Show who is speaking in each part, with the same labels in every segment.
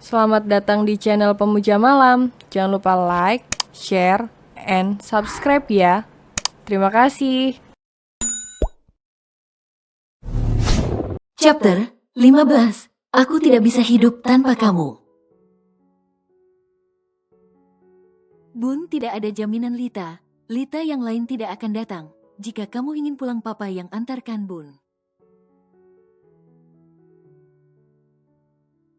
Speaker 1: Selamat datang di channel Pemuja Malam. Jangan lupa like, share, and subscribe ya. Terima kasih.
Speaker 2: Chapter 15. Aku tidak bisa hidup tanpa kamu. Bun, tidak ada jaminan Lita. Lita yang lain tidak akan datang. Jika kamu ingin pulang, papa yang antarkan Bun.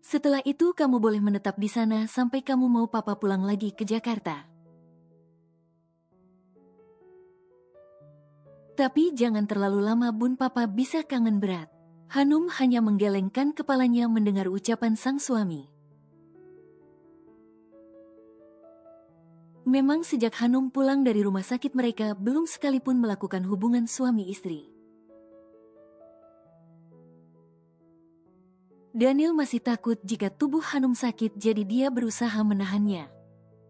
Speaker 2: Setelah itu kamu boleh menetap di sana sampai kamu mau papa pulang lagi ke Jakarta. Tapi jangan terlalu lama Bun, papa bisa kangen berat. Hanum hanya menggelengkan kepalanya mendengar ucapan sang suami. Memang sejak Hanum pulang dari rumah sakit mereka belum sekalipun melakukan hubungan suami istri. Daniel masih takut jika tubuh Hanum sakit, jadi dia berusaha menahannya.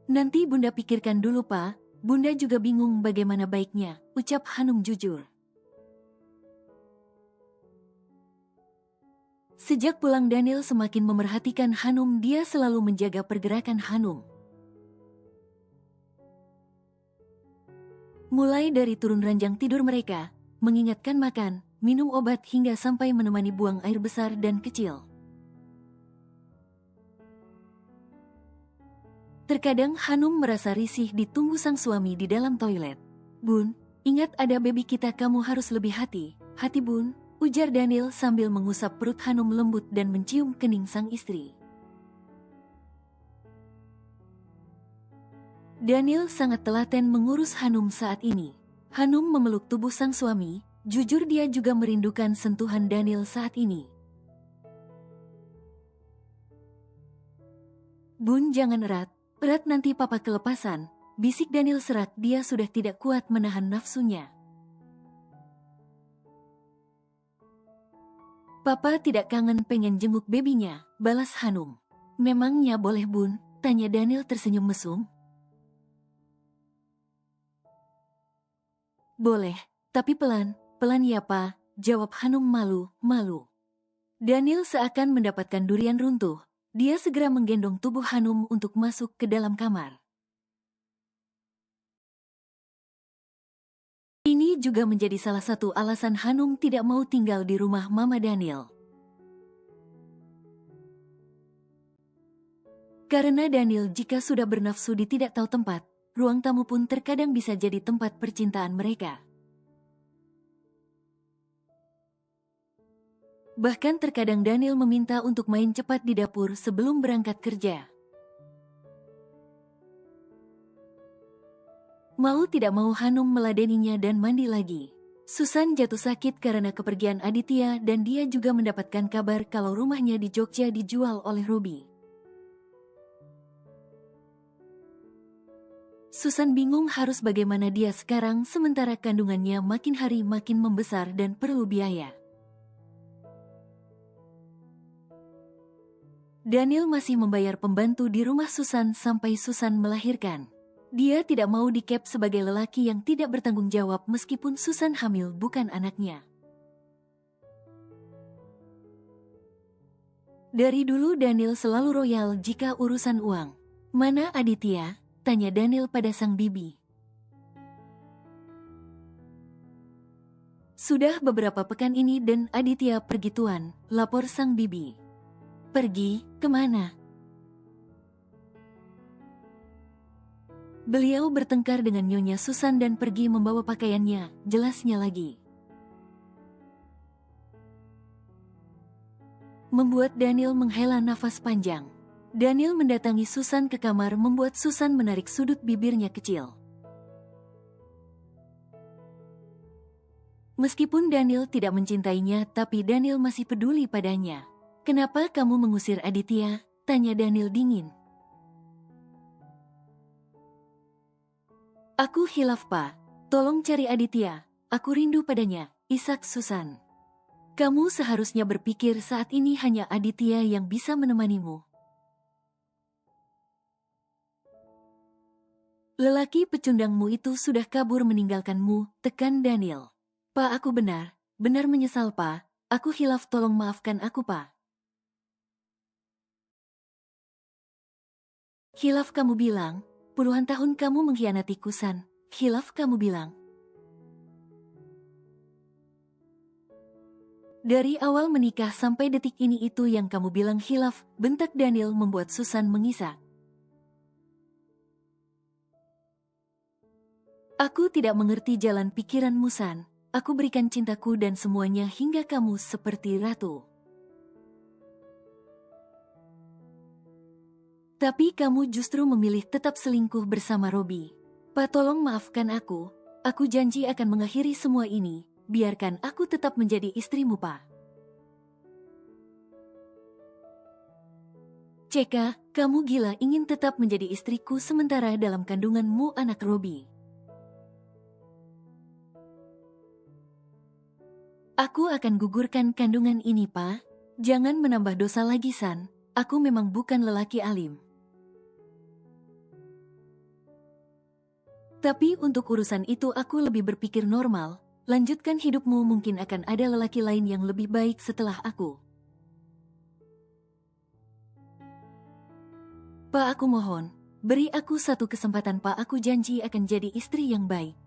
Speaker 2: Nanti Bunda pikirkan dulu, Pak. Bunda juga bingung bagaimana baiknya, ucap Hanum jujur. Sejak pulang Daniel semakin memerhatikan Hanum, dia selalu menjaga pergerakan Hanum. Mulai dari turun ranjang tidur mereka, mengingatkan makan, minum obat hingga sampai menemani buang air besar dan kecil. Terkadang Hanum merasa risih ditunggu sang suami di dalam toilet. Bun, ingat ada baby kita, kamu harus lebih hati-hati Bun, ujar Daniel sambil mengusap perut Hanum lembut dan mencium kening sang istri. Daniel sangat telaten mengurus Hanum saat ini. Hanum memeluk tubuh sang suami, jujur dia juga merindukan sentuhan Daniel saat ini. Bun, jangan erat nanti papa kelepasan, bisik Daniel serak, dia sudah tidak kuat menahan nafsunya. Papa tidak kangen pengen jenguk bebinya, balas Hanum. Memangnya boleh Bun, tanya Daniel tersenyum mesum. Boleh, tapi pelan ya Pa, jawab Hanum malu. Daniel seakan mendapatkan durian runtuh. Dia segera menggendong tubuh Hanum untuk masuk ke dalam kamar. Ini juga menjadi salah satu alasan Hanum tidak mau tinggal di rumah Mama Daniel. Karena Daniel jika sudah bernafsu di tidak tahu tempat, ruang tamu pun terkadang bisa jadi tempat percintaan mereka. Bahkan terkadang Daniel meminta untuk main cepat di dapur sebelum berangkat kerja. Mau tidak mau Hanum meladeninya dan mandi lagi. Susan jatuh sakit karena kepergian Aditya dan dia juga mendapatkan kabar kalau rumahnya di Jogja dijual oleh Robi. Susan bingung harus bagaimana dia sekarang sementara kandungannya makin hari makin membesar dan perlu biaya. Daniel masih membayar pembantu di rumah Susan sampai Susan melahirkan. Dia tidak mau di-cap sebagai lelaki yang tidak bertanggung jawab meskipun Susan hamil bukan anaknya. Dari dulu Daniel selalu royal jika urusan uang. Mana Aditya? Tanya Daniel pada sang bibi. Sudah beberapa pekan ini dan Aditya pergi tuan, lapor sang bibi. Pergi, kemana? Beliau bertengkar dengan Nyonya Susan dan pergi membawa pakaiannya, jelasnya lagi. Membuat Daniel menghela nafas panjang. Daniel mendatangi Susan ke kamar membuat Susan menarik sudut bibirnya kecil. Meskipun Daniel tidak mencintainya, tapi Daniel masih peduli padanya. Kenapa kamu mengusir Aditya? Tanya Daniel dingin. Aku hilaf Pa, tolong cari Aditya, aku rindu padanya, isak Susan. Kamu seharusnya berpikir saat ini hanya Aditya yang bisa menemanimu. Lelaki pecundangmu itu sudah kabur meninggalkanmu, tekan Daniel. Pa, aku benar menyesal Pa, aku hilaf, tolong maafkan aku Pa. Hilaf kamu bilang, puluhan tahun kamu mengkhianatiku San. Hilaf kamu bilang. Dari awal menikah sampai detik ini itu yang kamu bilang hilaf, bentak Daniel membuat Susan mengisak. Aku tidak mengerti jalan pikiranmu San. Aku berikan cintaku dan semuanya hingga kamu seperti ratu. Tapi kamu justru memilih tetap selingkuh bersama Robi. Pak, tolong maafkan aku. Aku janji akan mengakhiri semua ini. Biarkan aku tetap menjadi istrimu, Pak. Ceka, kamu gila ingin tetap menjadi istriku sementara dalam kandunganmu anak Robi. Aku akan gugurkan kandungan ini, Pak. Jangan menambah dosa lagi, San. Aku memang bukan lelaki alim. Tapi untuk urusan itu aku lebih berpikir normal. Lanjutkan hidupmu, mungkin akan ada lelaki lain yang lebih baik setelah aku. Pak, aku mohon, beri aku satu kesempatan, Pak. Aku janji akan jadi istri yang baik.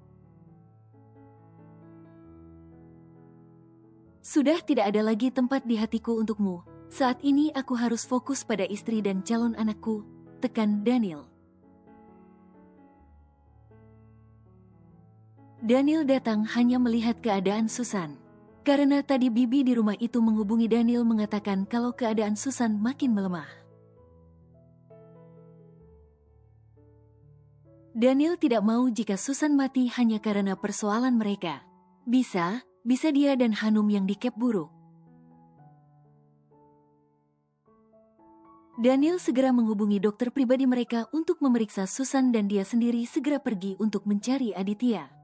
Speaker 2: Sudah tidak ada lagi tempat di hatiku untukmu. Saat ini aku harus fokus pada istri dan calon anakku. Tekan Daniel. Daniel datang hanya melihat keadaan Susan. Karena tadi Bibi di rumah itu menghubungi Daniel mengatakan kalau keadaan Susan makin melemah. Daniel tidak mau jika Susan mati hanya karena persoalan mereka. Bisa dia dan Hanum yang dikep buruk. Daniel segera menghubungi dokter pribadi mereka untuk memeriksa Susan dan dia sendiri segera pergi untuk mencari Aditya.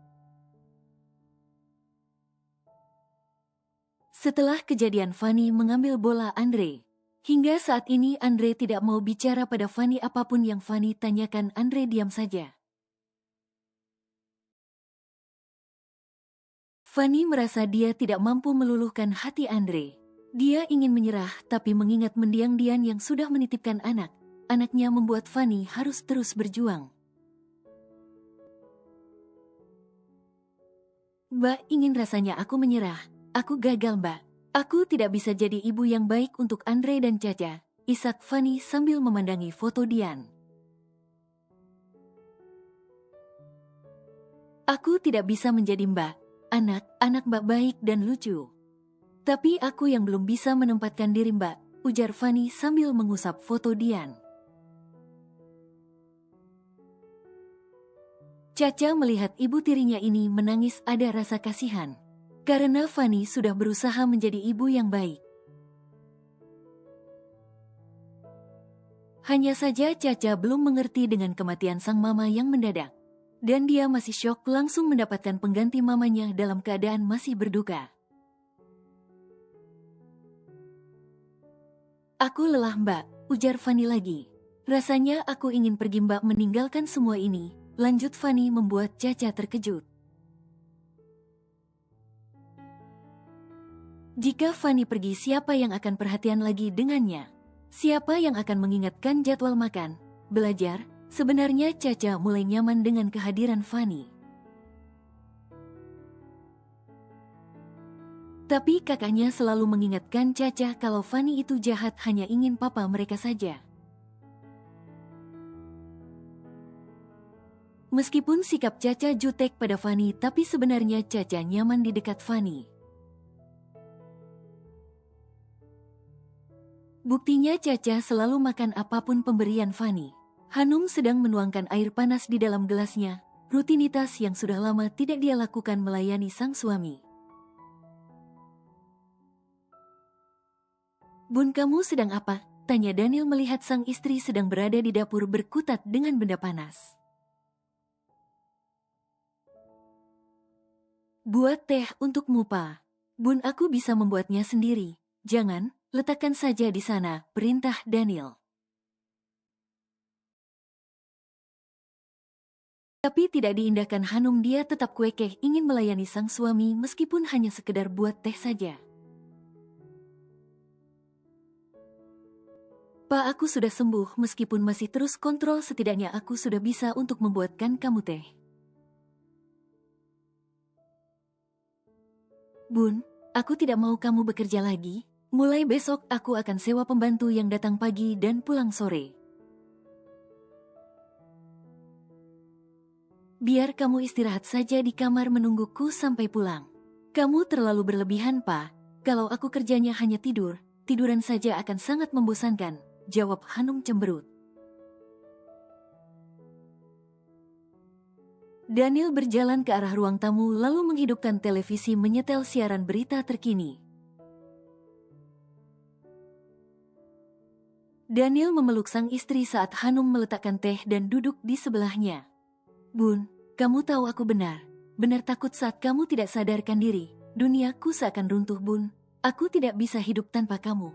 Speaker 2: Setelah kejadian Fanny mengambil bola Andre. Hingga saat ini Andre tidak mau bicara pada Fanny, apapun yang Fanny tanyakan Andre diam saja. Fanny merasa dia tidak mampu meluluhkan hati Andre. Dia ingin menyerah tapi mengingat mendiang Dian yang sudah menitipkan anaknya membuat Fanny harus terus berjuang. Mbak, ingin rasanya aku menyerah. Aku gagal, Mbak. Aku tidak bisa jadi ibu yang baik untuk Andre dan Caca. Isak Fanny sambil memandangi foto Dian. Aku tidak bisa menjadi Mbak. Anak Mbak baik dan lucu. Tapi aku yang belum bisa menempatkan diri, Mbak, ujar Fanny sambil mengusap foto Dian. Caca melihat ibu tirinya ini menangis, ada rasa kasihan. Karena Fanny sudah berusaha menjadi ibu yang baik. Hanya saja Caca belum mengerti dengan kematian sang mama yang mendadak. Dan dia masih syok langsung mendapatkan pengganti mamanya dalam keadaan masih berduka. Aku lelah, Mbak, ujar Fanny lagi. Rasanya aku ingin pergi, Mbak, meninggalkan semua ini. Lanjut Fanny membuat Caca terkejut. Jika Fanny pergi, siapa yang akan perhatian lagi dengannya? Siapa yang akan mengingatkan jadwal makan, belajar? Sebenarnya Caca mulai nyaman dengan kehadiran Fanny. Tapi kakaknya selalu mengingatkan Caca kalau Fanny itu jahat, hanya ingin papa mereka saja. Meskipun sikap Caca jutek pada Fanny, tapi sebenarnya Caca nyaman di dekat Fanny. Buktinya Caca selalu makan apapun pemberian Fanny. Hanum sedang menuangkan air panas di dalam gelasnya, rutinitas yang sudah lama tidak dia lakukan melayani sang suami. Bun, kamu sedang apa? Tanya Daniel melihat sang istri sedang berada di dapur berkutat dengan benda panas. Buat teh untukmu, Pa. Bun, aku bisa membuatnya sendiri. Jangan, letakkan saja di sana, perintah Daniel. Tapi tidak diindahkan Hanum, dia tetap kuekeh ingin melayani sang suami meskipun hanya sekedar buat teh saja. Pak, aku sudah sembuh meskipun masih terus kontrol, setidaknya aku sudah bisa untuk membuatkan kamu teh. Bun, aku tidak mau kamu bekerja lagi. Mulai besok aku akan sewa pembantu yang datang pagi dan pulang sore. Biar kamu istirahat saja di kamar menungguku sampai pulang. Kamu terlalu berlebihan, Pak. Kalau aku kerjanya hanya tidur, tiduran saja akan sangat membosankan, jawab Hanum cemberut. Daniel berjalan ke arah ruang tamu lalu menghidupkan televisi menyetel siaran berita terkini. Daniel memeluk sang istri saat Hanum meletakkan teh dan duduk di sebelahnya. Bun, kamu tahu aku benar takut saat kamu tidak sadarkan diri. Duniaku seakan runtuh, Bun. Aku tidak bisa hidup tanpa kamu.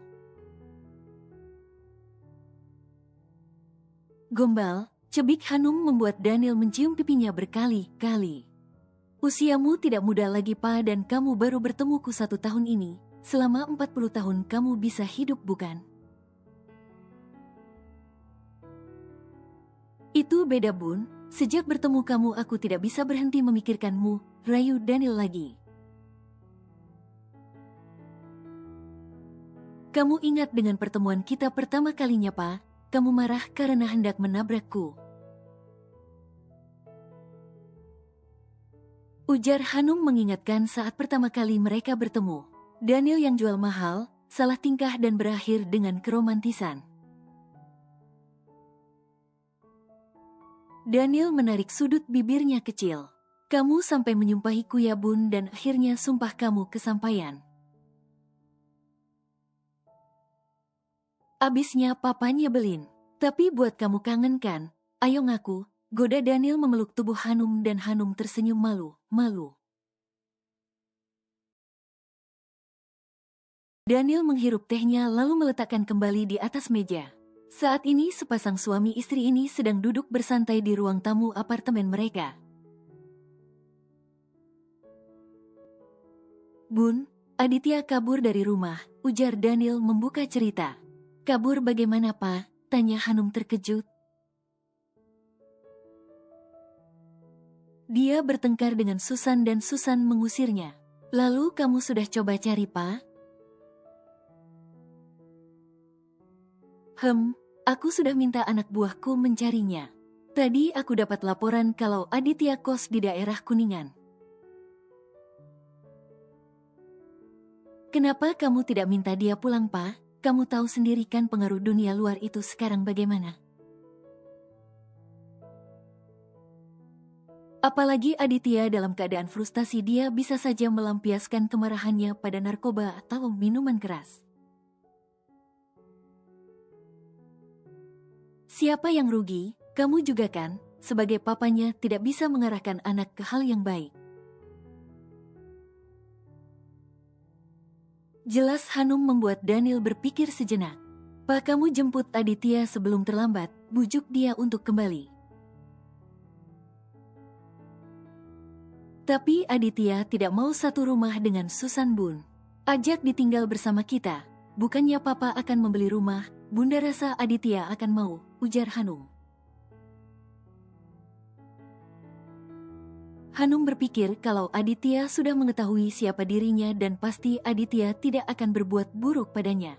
Speaker 2: Gombal, cebik Hanum membuat Daniel mencium pipinya berkali-kali. Usiamu tidak muda lagi, Pa, dan kamu baru bertemuku 1 tahun ini. Selama 40 tahun kamu bisa hidup, bukan? Itu beda, Bun. Sejak bertemu kamu aku tidak bisa berhenti memikirkanmu, rayu Daniel lagi. Kamu ingat dengan pertemuan kita pertama kalinya, Pa? Kamu marah karena hendak menabrakku. Ujar Hanum mengingatkan saat pertama kali mereka bertemu. Daniel yang jual mahal, salah tingkah dan berakhir dengan keromantisan. Daniel menarik sudut bibirnya kecil. Kamu sampai menyumpahiku ya, Bun, dan akhirnya sumpah kamu kesampaian. Abisnya Papa nyebelin. Tapi buat kamu kangen kan? Ayo ngaku, goda Daniel memeluk tubuh Hanum dan Hanum tersenyum malu. Daniel menghirup tehnya lalu meletakkan kembali di atas meja. Saat ini sepasang suami istri ini sedang duduk bersantai di ruang tamu apartemen mereka. Bun, Aditya kabur dari rumah, ujar Daniel membuka cerita. Kabur bagaimana, Pa? Tanya Hanum terkejut. Dia bertengkar dengan Susan dan Susan mengusirnya. Lalu kamu sudah coba cari, Pa? Aku sudah minta anak buahku mencarinya. Tadi aku dapat laporan kalau Aditya kos di daerah Kuningan. Kenapa kamu tidak minta dia pulang, Pa? Kamu tahu sendiri kan pengaruh dunia luar itu sekarang bagaimana? Apalagi Aditya dalam keadaan frustasi, dia bisa saja melampiaskan kemarahannya pada narkoba atau minuman keras. Siapa yang rugi? Kamu juga kan? Sebagai papanya tidak bisa mengarahkan anak ke hal yang baik. Jelas Hanum membuat Daniel berpikir sejenak. Pa, kamu jemput Aditya sebelum terlambat, bujuk dia untuk kembali. Tapi Aditya tidak mau satu rumah dengan Susan, Bun. Ajak ditinggal bersama kita. Bukannya Papa akan membeli rumah, Bunda rasa Aditya akan mau, ujar Hanum. Hanum berpikir kalau Aditya sudah mengetahui siapa dirinya dan pasti Aditya tidak akan berbuat buruk padanya.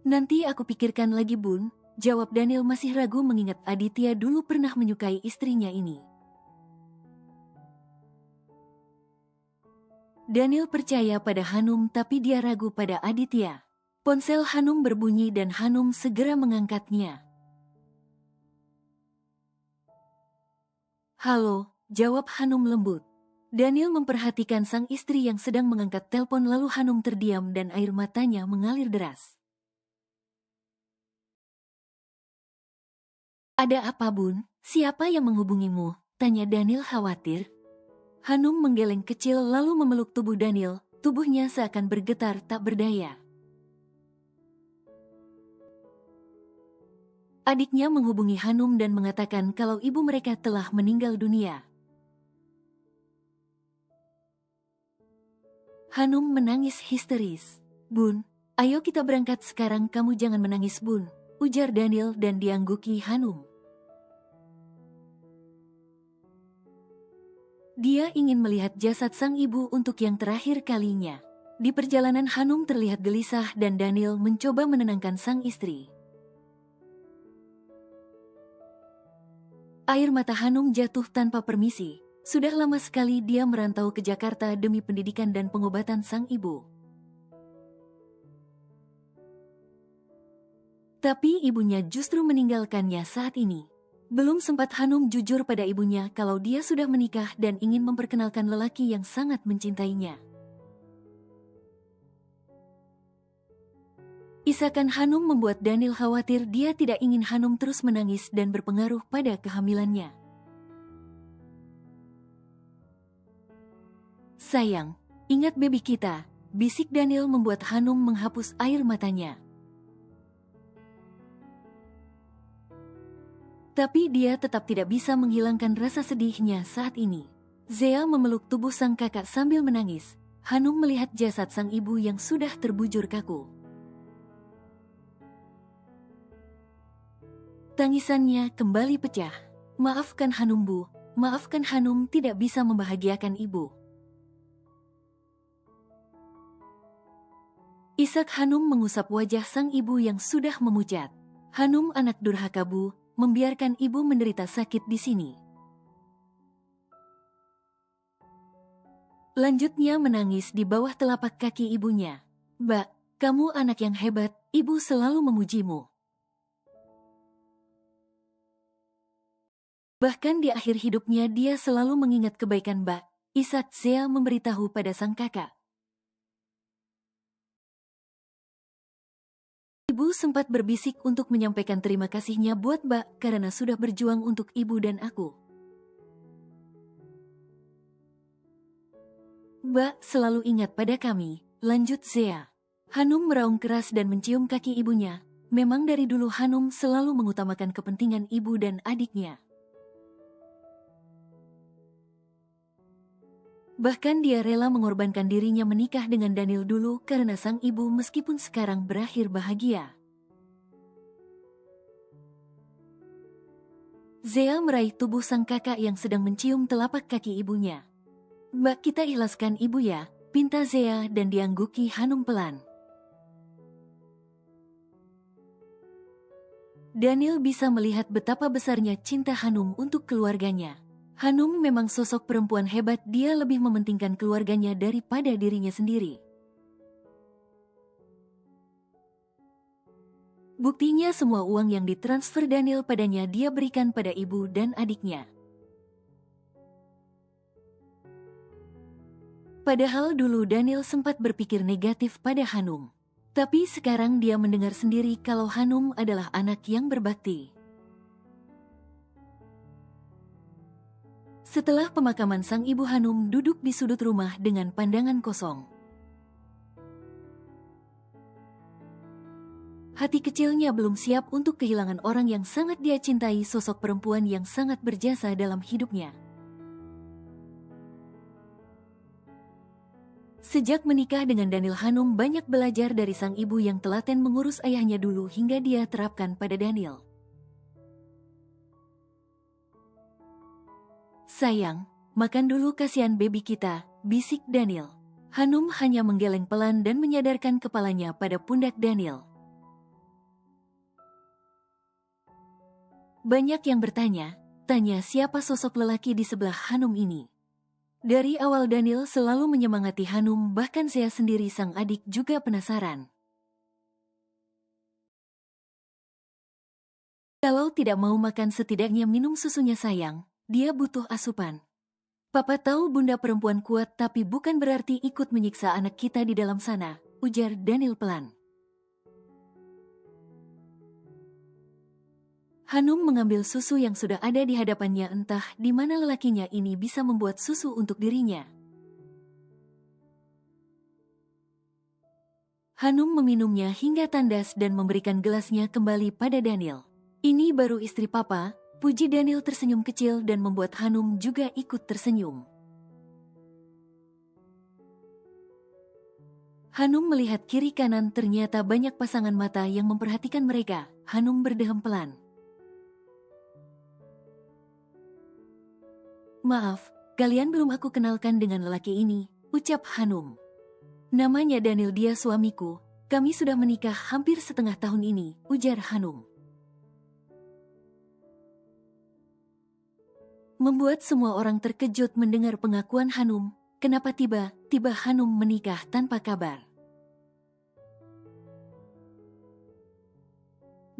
Speaker 2: Nanti aku pikirkan lagi, Bun, jawab Daniel masih ragu mengingat Aditya dulu pernah menyukai istrinya ini. Daniel percaya pada Hanum tapi dia ragu pada Aditya. Ponsel Hanum berbunyi dan Hanum segera mengangkatnya. Halo, jawab Hanum lembut. Daniel memperhatikan sang istri yang sedang mengangkat telepon lalu Hanum terdiam dan air matanya mengalir deras. Ada apa, Bun? Siapa yang menghubungimu? Tanya Daniel khawatir. Hanum menggeleng kecil lalu memeluk tubuh Daniel, tubuhnya seakan bergetar tak berdaya. Adiknya menghubungi Hanum dan mengatakan kalau ibu mereka telah meninggal dunia. Hanum menangis histeris. Bun, ayo kita berangkat sekarang, kamu jangan menangis Bun, ujar Daniel dan diangguki Hanum. Dia ingin melihat jasad sang ibu untuk yang terakhir kalinya. Di perjalanan Hanum terlihat gelisah dan Daniel mencoba menenangkan sang istri. Air mata Hanum jatuh tanpa permisi. Sudah lama sekali dia merantau ke Jakarta demi pendidikan dan pengobatan sang ibu. Tapi ibunya justru meninggalkannya saat ini. Belum sempat Hanum jujur pada ibunya kalau dia sudah menikah dan ingin memperkenalkan lelaki yang sangat mencintainya. Isakan Hanum membuat Daniel khawatir. Dia tidak ingin Hanum terus menangis dan berpengaruh pada kehamilannya. Sayang, ingat baby kita, bisik Daniel membuat Hanum menghapus air matanya. Tapi dia tetap tidak bisa menghilangkan rasa sedihnya saat ini. Zea memeluk tubuh sang kakak sambil menangis. Hanum melihat jasad sang ibu yang sudah terbujur kaku. Tangisannya kembali pecah. Maafkan Hanum Bu, maafkan Hanum tidak bisa membahagiakan ibu. Isak Hanum mengusap wajah sang ibu yang sudah memucat. Hanum anak durhaka Bu, membiarkan ibu menderita sakit di sini. Lanjutnya menangis di bawah telapak kaki ibunya. Mbak, kamu anak yang hebat, ibu selalu memujimu. Bahkan di akhir hidupnya dia selalu mengingat kebaikan Mbak. Isak Zea memberitahu pada sang kakak. Ibu sempat berbisik untuk menyampaikan terima kasihnya buat Mbak karena sudah berjuang untuk ibu dan aku. Mbak selalu ingat pada kami, lanjut Zea. Hanum meraung keras dan mencium kaki ibunya. Memang dari dulu Hanum selalu mengutamakan kepentingan ibu dan adiknya. Bahkan dia rela mengorbankan dirinya menikah dengan Daniel dulu karena sang ibu meskipun sekarang berakhir bahagia. Zea meraih tubuh sang kakak yang sedang mencium telapak kaki ibunya. Mbak, kita ikhlaskan ibu ya, pinta Zea dan diangguki Hanum pelan. Daniel bisa melihat betapa besarnya cinta Hanum untuk keluarganya. Hanum memang sosok perempuan hebat, dia lebih mementingkan keluarganya daripada dirinya sendiri. Buktinya semua uang yang ditransfer Daniel padanya dia berikan pada ibu dan adiknya. Padahal dulu Daniel sempat berpikir negatif pada Hanum. Tapi sekarang dia mendengar sendiri kalau Hanum adalah anak yang berbakti. Setelah pemakaman sang ibu, Hanum duduk di sudut rumah dengan pandangan kosong. Hati kecilnya belum siap untuk kehilangan orang yang sangat dia cintai, sosok perempuan yang sangat berjasa dalam hidupnya. Sejak menikah dengan Daniel, Hanum banyak belajar dari sang ibu yang telaten mengurus ayahnya dulu hingga dia terapkan pada Daniel. Sayang, makan dulu, kasihan baby kita, bisik Daniel. Hanum hanya menggeleng pelan dan menyadarkan kepalanya pada pundak Daniel. Banyak yang bertanya, siapa sosok lelaki di sebelah Hanum ini. Dari awal Daniel selalu menyemangati Hanum, bahkan saya sendiri sang adik juga penasaran. Kalau tidak mau makan setidaknya minum susunya sayang, dia butuh asupan. Papa tahu bunda perempuan kuat tapi bukan berarti ikut menyiksa anak kita di dalam sana, ujar Daniel pelan. Hanum mengambil susu yang sudah ada di hadapannya, entah di mana lelakinya ini bisa membuat susu untuk dirinya. Hanum meminumnya hingga tandas dan memberikan gelasnya kembali pada Daniel. Ini baru istri papa, puji Daniel tersenyum kecil dan membuat Hanum juga ikut tersenyum. Hanum melihat kiri kanan, ternyata banyak pasangan mata yang memperhatikan mereka. Hanum berdehem pelan. Maaf, kalian belum aku kenalkan dengan lelaki ini, ucap Hanum. Namanya Daniel, dia suamiku. Kami sudah menikah hampir setengah tahun ini, ujar Hanum. Membuat semua orang terkejut mendengar pengakuan Hanum. Kenapa tiba-tiba Hanum menikah tanpa kabar?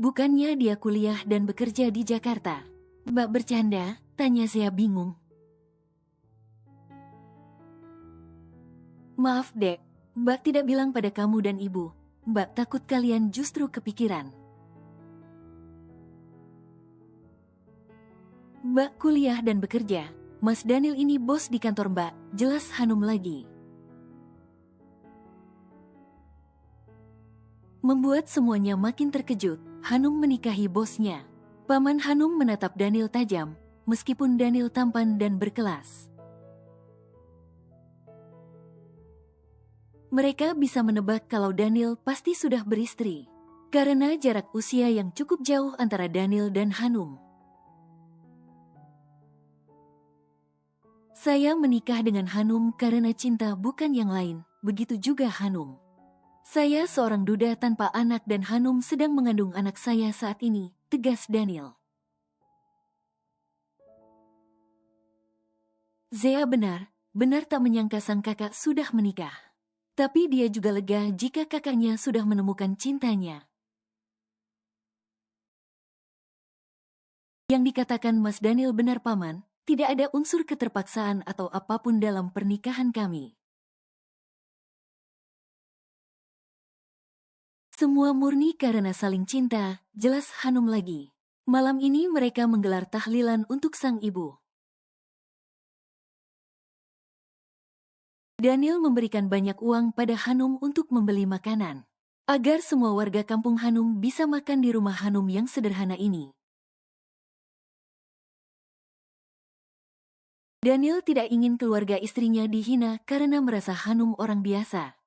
Speaker 2: Bukannya dia kuliah dan bekerja di Jakarta? Mbak bercanda, tanya Zea bingung. Maaf dek, Mbak tidak bilang pada kamu dan ibu. Mbak takut kalian justru kepikiran. Mbak kuliah dan bekerja. Mas Daniel ini bos di kantor Mbak, jelas Hanum lagi. Membuat semuanya makin terkejut, Hanum menikahi bosnya. Paman Hanum menatap Daniel tajam, meskipun Daniel tampan dan berkelas. Mereka bisa menebak kalau Daniel pasti sudah beristri, karena jarak usia yang cukup jauh antara Daniel dan Hanum. Saya menikah dengan Hanum karena cinta, bukan yang lain, begitu juga Hanum. Saya seorang duda tanpa anak dan Hanum sedang mengandung anak saya saat ini, tegas Daniel. Zea benar tak menyangka sang kakak sudah menikah. Tapi dia juga lega jika kakaknya sudah menemukan cintanya. Yang dikatakan Mas Daniel benar paman, tidak ada unsur keterpaksaan atau apapun dalam pernikahan kami. Semua murni karena saling cinta, jelas Hanum lagi. Malam ini mereka menggelar tahlilan untuk sang ibu. Daniel memberikan banyak uang pada Hanum untuk membeli makanan, agar semua warga kampung Hanum bisa makan di rumah Hanum yang sederhana ini. Daniel tidak ingin keluarga istrinya dihina karena merasa Hanum orang biasa.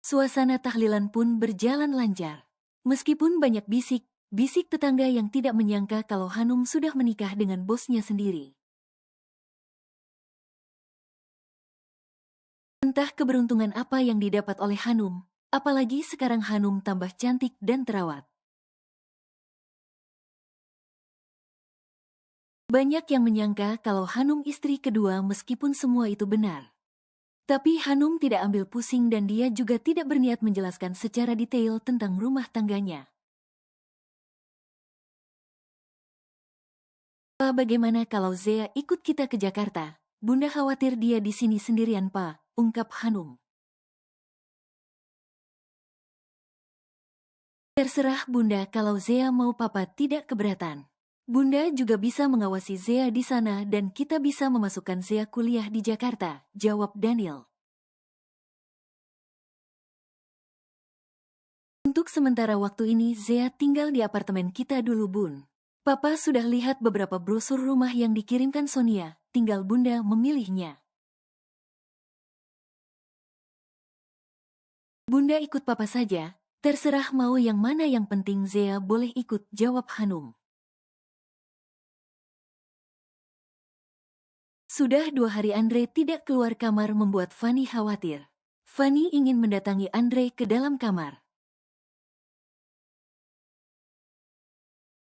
Speaker 2: Suasana tahlilan pun berjalan lancar. Meskipun banyak bisik tetangga yang tidak menyangka kalau Hanum sudah menikah dengan bosnya sendiri. Entah keberuntungan apa yang didapat oleh Hanum, apalagi sekarang Hanum tambah cantik dan terawat. Banyak yang menyangka kalau Hanum istri kedua meskipun semua itu benar. Tapi Hanum tidak ambil pusing dan dia juga tidak berniat menjelaskan secara detail tentang rumah tangganya. Bagaimana kalau Zea ikut kita ke Jakarta? Bunda khawatir dia di sini sendirian, Pa, ungkap Hanum. Terserah Bunda, kalau Zea mau Papa tidak keberatan. Bunda juga bisa mengawasi Zea di sana dan kita bisa memasukkan Zea kuliah di Jakarta, jawab Daniel. Untuk sementara waktu ini Zea tinggal di apartemen kita dulu Bun. Papa sudah lihat beberapa brosur rumah yang dikirimkan Sonia, tinggal Bunda memilihnya. Bunda ikut Papa saja, terserah mau yang mana, yang penting Zea boleh ikut, jawab Hanum. Sudah 2 hari Andre tidak keluar kamar membuat Fanny khawatir. Fanny ingin mendatangi Andre ke dalam kamar.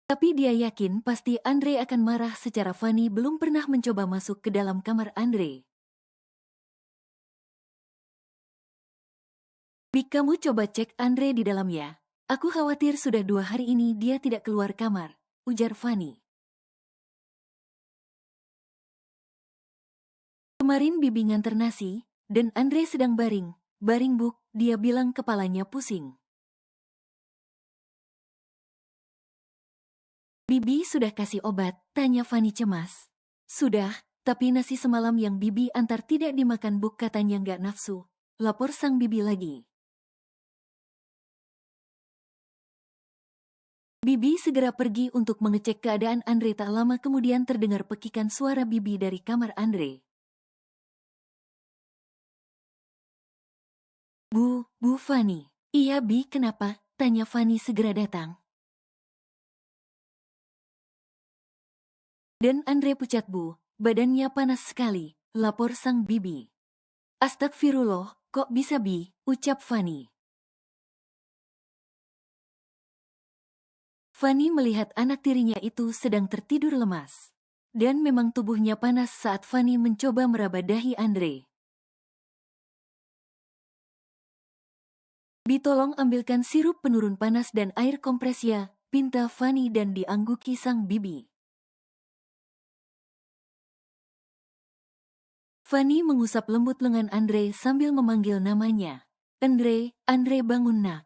Speaker 2: Tapi dia yakin pasti Andre akan marah secara Fanny belum pernah mencoba masuk ke dalam kamar Andre. Bik, kamu coba cek Andre di dalam ya. Aku khawatir sudah 2 hari ini dia tidak keluar kamar, ujar Fanny. Kemarin Bibi nganter nasi, dan Andre sedang baring Buk, dia bilang kepalanya pusing. Bibi sudah kasih obat, tanya Fanny cemas. Sudah, tapi nasi semalam yang Bibi antar tidak dimakan Buk, katanya nggak nafsu, lapor sang Bibi lagi. Bibi segera pergi untuk mengecek keadaan Andre. Tak lama kemudian terdengar pekikan suara Bibi dari kamar Andre. Bu Fanny. Iya Bi, kenapa? Tanya Fanny segera datang. Dan Andre pucat Bu, badannya panas sekali, lapor sang bibi. Astagfirullah, kok bisa Bi, ucap Fanny. Fanny melihat anak tirinya itu sedang tertidur lemas. Dan memang tubuhnya panas saat Fanny mencoba meraba dahi Andre. Bi, tolong ambilkan sirup penurun panas dan air kompres ya, pinta Fanny dan diangguki sang bibi. Fanny mengusap lembut lengan Andre sambil memanggil namanya. Andre bangun nak.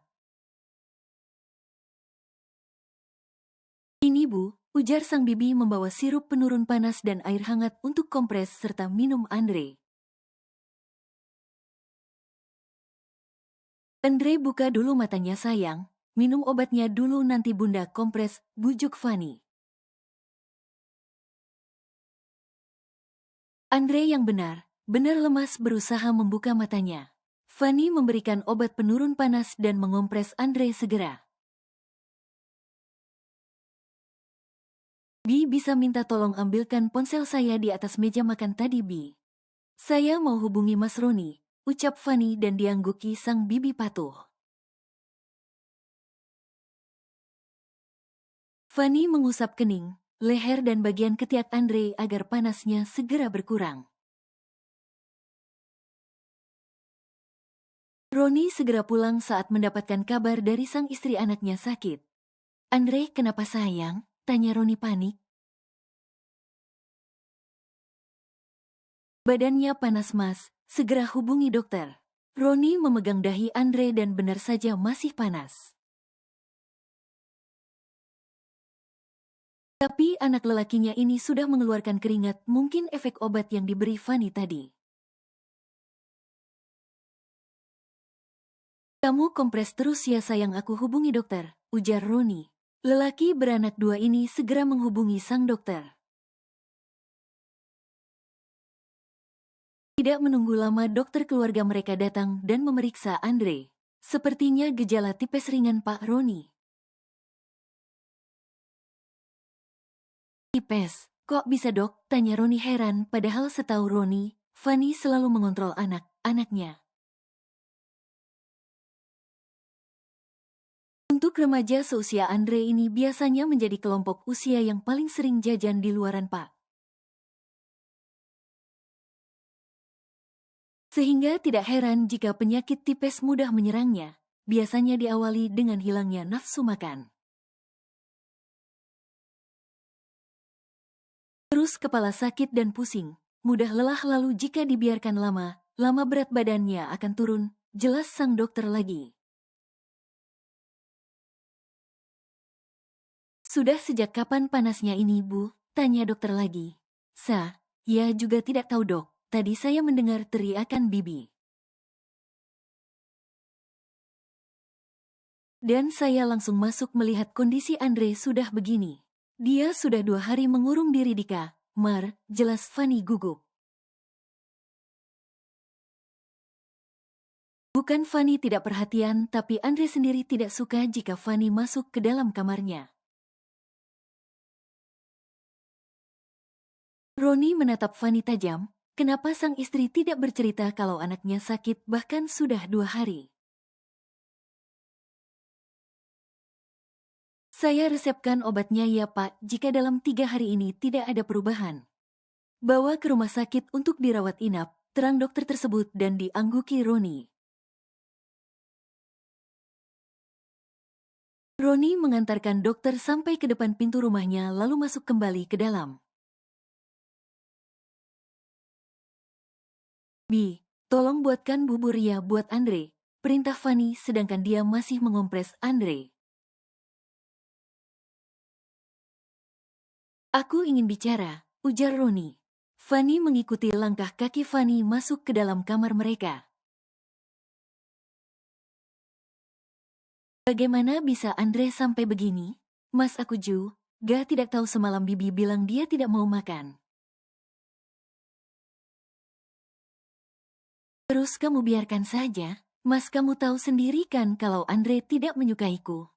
Speaker 2: Ini Bu, ujar sang bibi membawa sirup penurun panas dan air hangat untuk kompres serta minum Andre. Andre buka dulu matanya sayang, minum obatnya dulu nanti bunda kompres, bujuk Fanny. Andre yang benar lemas berusaha membuka matanya. Fanny memberikan obat penurun panas dan mengompres Andre segera. Bi, bisa minta tolong ambilkan ponsel saya di atas meja makan tadi Bi. Saya mau hubungi Mas Roni, ucap Fanny dan diangguki sang bibi patuh. Fanny mengusap kening, leher dan bagian ketiak Andre agar panasnya segera berkurang. Roni segera pulang saat mendapatkan kabar dari sang istri anaknya sakit. Andre, kenapa sayang? Tanya Roni panik. Badannya panas Mas, segera hubungi dokter. Roni memegang dahi Andre dan benar saja masih panas. Tapi anak lelakinya ini sudah mengeluarkan keringat, mungkin efek obat yang diberi Fanny tadi. Kamu kompres terus ya sayang, aku hubungi dokter, ujar Roni. Lelaki beranak dua ini segera menghubungi sang dokter. Tidak menunggu lama dokter keluarga mereka datang dan memeriksa Andre. Sepertinya gejala tipes ringan Pak Roni. Tipes? Kok bisa dok? Tanya Roni heran, padahal setahu Roni, Fanny selalu mengontrol anak-anaknya. Untuk remaja seusia Andre ini biasanya menjadi kelompok usia yang paling sering jajan di luaran Pak. Sehingga tidak heran jika penyakit tipes mudah menyerangnya, biasanya diawali dengan hilangnya nafsu makan. Terus kepala sakit dan pusing, mudah lelah lalu jika dibiarkan lama berat badannya akan turun, jelas sang dokter lagi. Sudah sejak kapan panasnya ini Bu? Tanya dokter lagi. Ya juga tidak tahu dok, tadi saya mendengar teriakan bibi. Dan saya langsung masuk melihat kondisi Andre sudah begini. Dia sudah 2 hari mengurung diri di kamar, jelas Fanny gugup. Bukan Fanny tidak perhatian, tapi Andre sendiri tidak suka jika Fanny masuk ke dalam kamarnya. Roni menatap Fanny tajam, kenapa sang istri tidak bercerita kalau anaknya sakit bahkan sudah 2 hari. Saya resepkan obatnya ya Pak, jika dalam 3 hari ini tidak ada perubahan. Bawa ke rumah sakit untuk dirawat inap, terang dokter tersebut dan diangguki Roni. Roni mengantarkan dokter sampai ke depan pintu rumahnya lalu masuk kembali ke dalam. Bi, tolong buatkan bubur ya buat Andre, perintah Fanny sedangkan dia masih mengompres Andre. Aku ingin bicara, ujar Roni. Fanny mengikuti langkah kaki Fanny masuk ke dalam kamar mereka. Bagaimana bisa Andre sampai begini? Mas aku juga tidak tahu, semalam bibi bilang dia tidak mau makan. Terus kamu biarkan saja, Mas, kamu tahu sendiri kan kalau Andre tidak menyukaiku.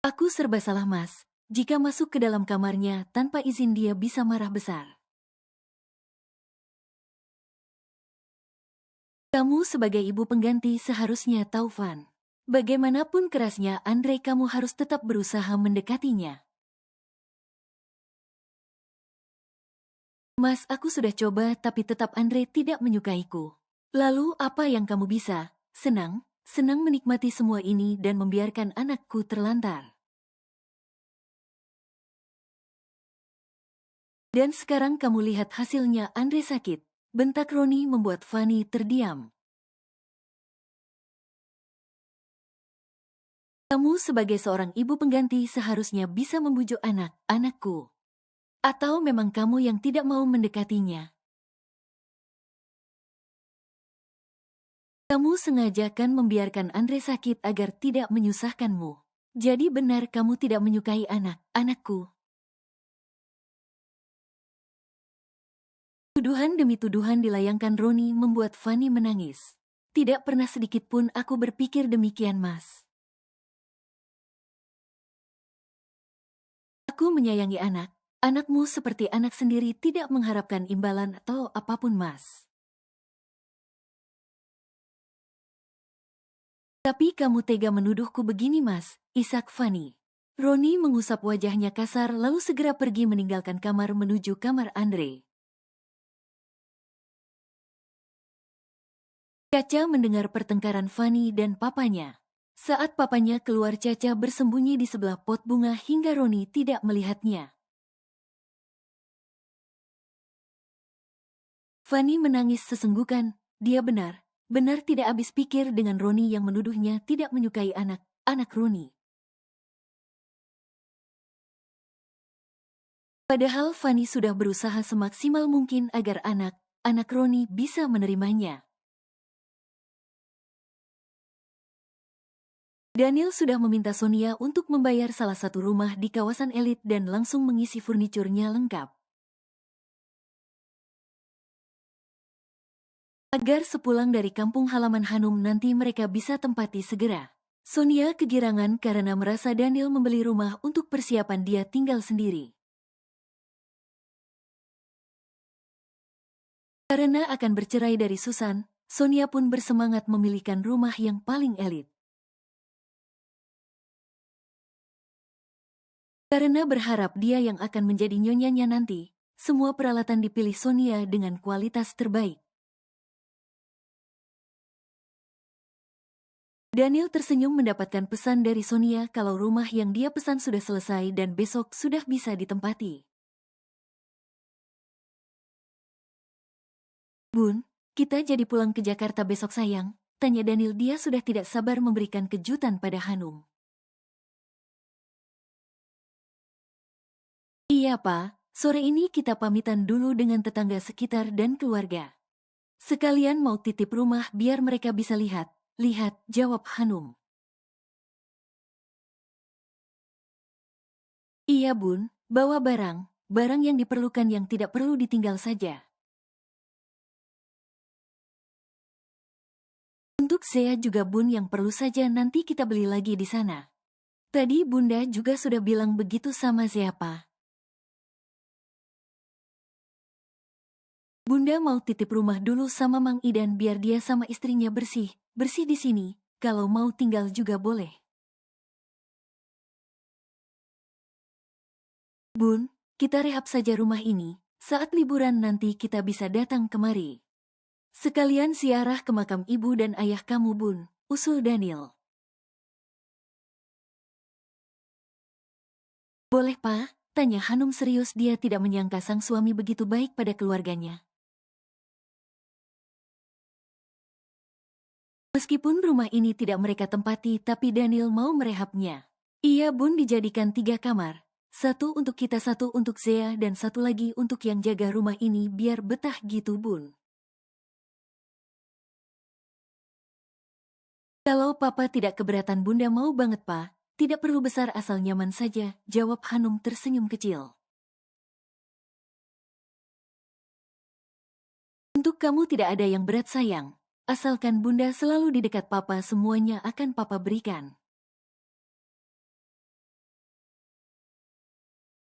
Speaker 2: Aku serba salah, Mas. Jika masuk ke dalam kamarnya tanpa izin dia bisa marah besar. Kamu sebagai ibu pengganti seharusnya tahu, Van. Bagaimanapun kerasnya Andre, kamu harus tetap berusaha mendekatinya. Mas, aku sudah coba tapi tetap Andre tidak menyukaiku. Lalu apa yang kamu bisa? Senang menikmati semua ini dan membiarkan anakku terlantar. Dan sekarang kamu lihat hasilnya, Andre sakit. Bentak Roni membuat Fanny terdiam. Kamu sebagai seorang ibu pengganti seharusnya bisa membujuk anakku. Atau memang kamu yang tidak mau mendekatinya? Kamu sengaja kan membiarkan Andre sakit agar tidak menyusahkanmu. Jadi benar kamu tidak menyukai anakku. Tuduhan demi tuduhan dilayangkan Roni membuat Fanny menangis. Tidak pernah sedikit pun aku berpikir demikian, Mas. Aku menyayangi anakmu seperti anak sendiri, tidak mengharapkan imbalan atau apapun, Mas. Tapi kamu tega menuduhku begini, Mas, isak Fanny. Roni mengusap wajahnya kasar lalu segera pergi meninggalkan kamar menuju kamar Andre. Caca mendengar pertengkaran Fanny dan papanya. Saat papanya keluar, Caca bersembunyi di sebelah pot bunga hingga Roni tidak melihatnya. Fanny menangis sesenggukan. Dia benar tidak habis pikir dengan Roni yang menuduhnya tidak menyukai anak Roni. Padahal Fanny sudah berusaha semaksimal mungkin agar anak Roni bisa menerimanya. Daniel sudah meminta Sonia untuk membayar salah satu rumah di kawasan elit dan langsung mengisi furniturnya lengkap. Agar sepulang dari kampung halaman Hanum nanti mereka bisa tempati segera. Sonia kegirangan karena merasa Daniel membeli rumah untuk persiapan dia tinggal sendiri. Karena akan bercerai dari Susan, Sonia pun bersemangat memilihkan rumah yang paling elit. Karena berharap dia yang akan menjadi nyonyanya nanti, semua peralatan dipilih Sonia dengan kualitas terbaik. Daniel tersenyum mendapatkan pesan dari Sonia kalau rumah yang dia pesan sudah selesai dan besok sudah bisa ditempati. Bun, kita jadi pulang ke Jakarta besok, sayang, tanya Daniel. Dia sudah tidak sabar memberikan kejutan pada Hanum. Iya, Pak, sore ini kita pamitan dulu dengan tetangga sekitar dan keluarga. Sekalian mau titip rumah biar mereka bisa lihat, jawab Hanum. Iya, Bun, bawa barang yang diperlukan, yang tidak perlu ditinggal saja. Untuk saya juga, Bun, yang perlu saja nanti kita beli lagi di sana. Tadi Bunda juga sudah bilang begitu sama siapa. Bunda mau titip rumah dulu sama Mang Idan biar dia sama istrinya bersih di sini, kalau mau tinggal juga boleh. Bun, kita rehab saja rumah ini, saat liburan nanti kita bisa datang kemari. Sekalian ziarah ke makam ibu dan ayah kamu, Bun, usul Daniel. Boleh, Pak? Tanya Hanum serius. Dia tidak menyangka sang suami begitu baik pada keluarganya. Meskipun rumah ini tidak mereka tempati, tapi Daniel mau merehabnya. Iya, Bun, dijadikan 3 kamar. 1 untuk kita, 1 untuk Zea, dan 1 lagi untuk yang jaga rumah ini biar betah gitu, Bun. Kalau Papa tidak keberatan, Bunda mau banget, Pak. Tidak perlu besar, asal nyaman saja, jawab Hanum tersenyum kecil. Untuk Untuk kamu tidak ada yang berat sayang. Asalkan bunda selalu di dekat papa, semuanya akan papa berikan.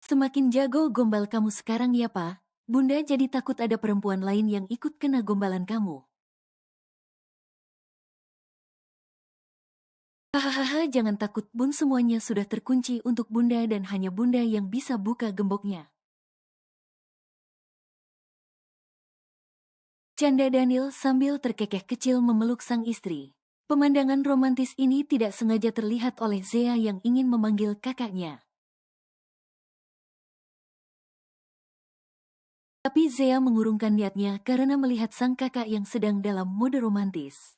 Speaker 2: Semakin jago gombal kamu sekarang ya pa, bunda jadi takut ada perempuan lain yang ikut kena gombalan kamu. Hahaha, jangan takut bun, semuanya sudah terkunci untuk bunda dan hanya bunda yang bisa buka gemboknya. Canda Daniel sambil terkekeh kecil memeluk sang istri. Pemandangan romantis ini tidak sengaja terlihat oleh Zea yang ingin memanggil kakaknya. Tapi Zea mengurungkan niatnya karena melihat sang kakak yang sedang dalam mode romantis.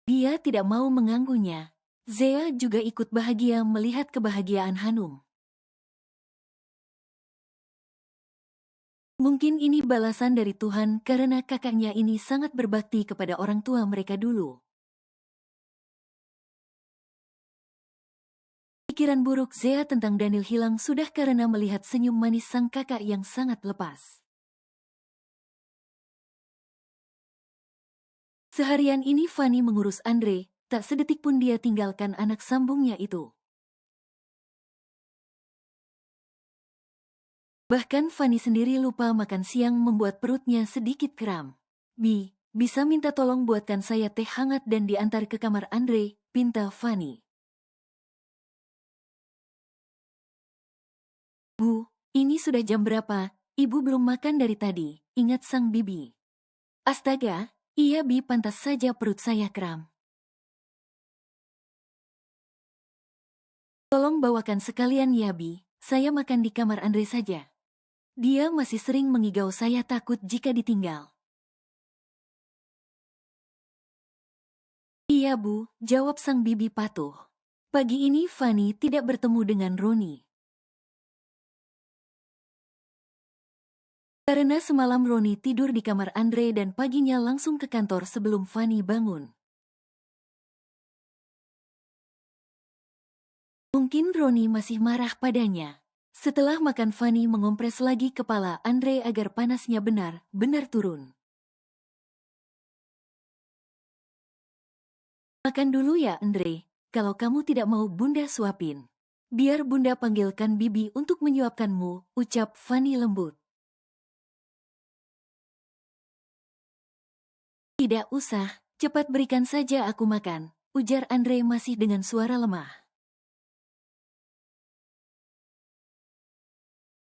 Speaker 2: Dia tidak mau mengganggunya. Zea juga ikut bahagia melihat kebahagiaan Hanum. Mungkin ini balasan dari Tuhan karena kakaknya ini sangat berbakti kepada orang tua mereka dulu. Pikiran buruk Zea tentang Daniel hilang sudah karena melihat senyum manis sang kakak yang sangat lepas. Seharian ini Fanny mengurus Andre, tak sedetik pun dia tinggalkan anak sambungnya itu. Bahkan Fanny sendiri lupa makan siang membuat perutnya sedikit kram. Bisa minta tolong buatkan saya teh hangat dan diantar ke kamar Andre, pinta Fanny. Bu, ini sudah jam berapa? Ibu belum makan dari tadi, ingat sang bibi. Astaga, iya Bi, pantas saja perut saya kram. Tolong bawakan sekalian ya Bi, saya makan di kamar Andre saja. Dia masih sering mengigau, saya takut jika ditinggal. Iya Bu, jawab sang bibi patuh. Pagi ini Fanny tidak bertemu dengan Roni. Karena semalam Roni tidur di kamar Andre dan paginya langsung ke kantor sebelum Fanny bangun. Mungkin Roni masih marah padanya. Setelah makan Fanny mengompres lagi kepala Andre agar panasnya benar-benar turun. Makan dulu ya Andre, kalau kamu tidak mau bunda suapin. Biar bunda panggilkan bibi untuk menyuapkanmu, ucap Fanny lembut. Tidak usah, cepat berikan saja aku makan, ujar Andre masih dengan suara lemah.